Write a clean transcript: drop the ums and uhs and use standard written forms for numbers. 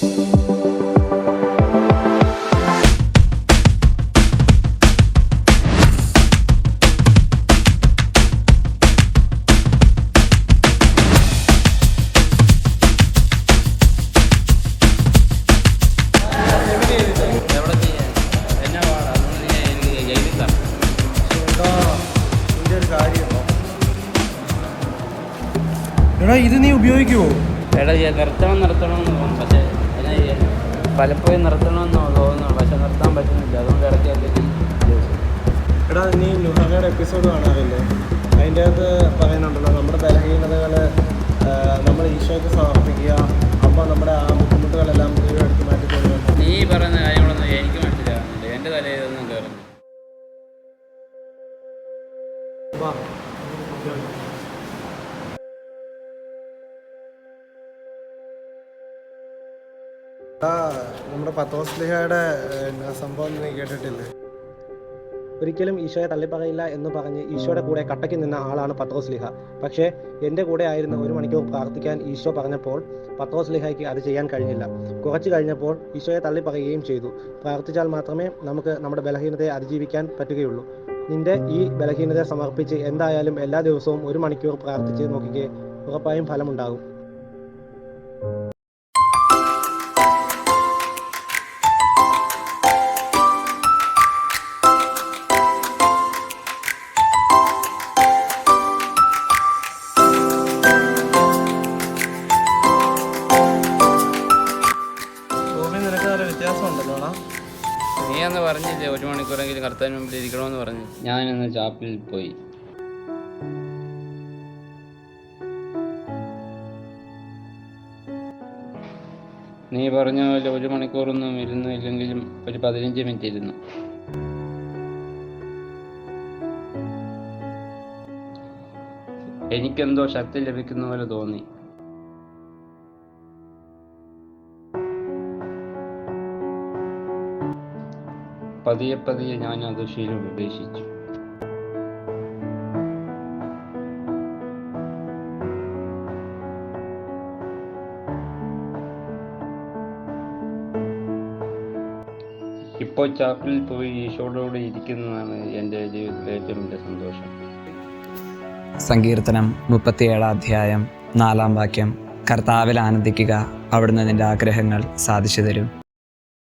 എടാ ഇത് നീ ഉപയോഗിക്കുമോ? എടാ നിർത്തണമെന്ന് തോന്നും, പക്ഷേ പലപ്പോഴും നിർത്തണമെന്ന് തോന്നുന്നു, പക്ഷെ നിർത്താൻ പറ്റുന്നില്ല. അതുകൊണ്ട് ഇടയ്ക്ക് എടാ നീ നുഹയുടെ എപ്പിസോഡ് കാണാറില്ലേ? അതിൻ്റെ അകത്ത് പറയുന്നുണ്ടല്ലോ, നമ്മുടെ ബലഹീനതകൾ നമ്മൾ ഈശോയ്ക്ക് സമർപ്പിക്കുക, അപ്പോൾ നമ്മുടെ ആ ബുദ്ധിമുട്ടുകളെല്ലാം ദൈവം എടുത്ത് മാറ്റി തരുന്നു. നീ പറയുന്ന കാര്യങ്ങളൊന്നും എനിക്ക് മനസ്സിലാകുന്നില്ല, എൻ്റെ തലയിലൊന്നും കയറുന്നു. നമ്മുടെ പത്രോസ്ലിഹയുടെ സംഭവം നീ കേട്ടിട്ടില്ലേ? ഒരിക്കലും ഈശോയെ തള്ളിപ്പറയില്ല എന്ന് പറഞ്ഞ് ഈശോയുടെ കൂടെ കട്ടയ്ക്ക് നിന്ന ആളാണ് പത്രോസ്ലിഹ. പക്ഷേ എൻ്റെ കൂടെ ആയിരുന്നു 1 മണിക്കൂർ പ്രാർത്ഥിക്കാൻ ഈശോ പറഞ്ഞപ്പോൾ പത്രോസ്ലിഹയ്ക്ക് അത് ചെയ്യാൻ കഴിഞ്ഞില്ല. കുറച്ച് കഴിഞ്ഞപ്പോൾ ഈശോയെ തള്ളിപ്പറയുകയും ചെയ്തു. പ്രാർത്ഥിച്ചാൽ മാത്രമേ നമുക്ക് നമ്മുടെ ബലഹീനതയെ അതിജീവിക്കാൻ പറ്റുകയുള്ളൂ. നിന്റെ ഈ ബലഹീനതയെ സമർപ്പിച്ച് എന്തായാലും എല്ലാ ദിവസവും 1 മണിക്കൂർ പ്രാർത്ഥിച്ച് നോക്കിക്കേ, ഉറപ്പായും ഫലമുണ്ടാകും. വ്യത്യാസമുണ്ടല്ലോ. നീ അന്ന് പറഞ്ഞില്ലേ 1 മണിക്കൂറെങ്കിലും കർത്താവിന് മുമ്പിൽ ഇരിക്കണമെന്ന് പറഞ്ഞു. ഞാനിന്ന് ചാപ്പിൽ പോയി. നീ പറഞ്ഞ പോലെ 1 മണിക്കൂറൊന്നും ഇരുന്നില്ലെങ്കിലും ഒരു 15 മിനിറ്റ് ഇരുന്നു. എനിക്കെന്തോ ശക്തി ലഭിക്കുന്ന പോലെ തോന്നി. പതിയെ ഞാൻ അത് ശീലം ഉപേക്ഷിച്ചു. ഇപ്പോൾ ചാപ്പിൽ പോയി ഈശോയോടുകൂടി ഇരിക്കുന്നതാണ് എൻ്റെ ജീവിതത്തിലെ ഏറ്റവും വലിയ സന്തോഷം. സങ്കീർത്തനം 37 4 കർത്താവിൽ ആനന്ദിക്കുക, അവിടുന്ന് നിന്റെ ആഗ്രഹങ്ങൾ സാധിച്ചു തരും.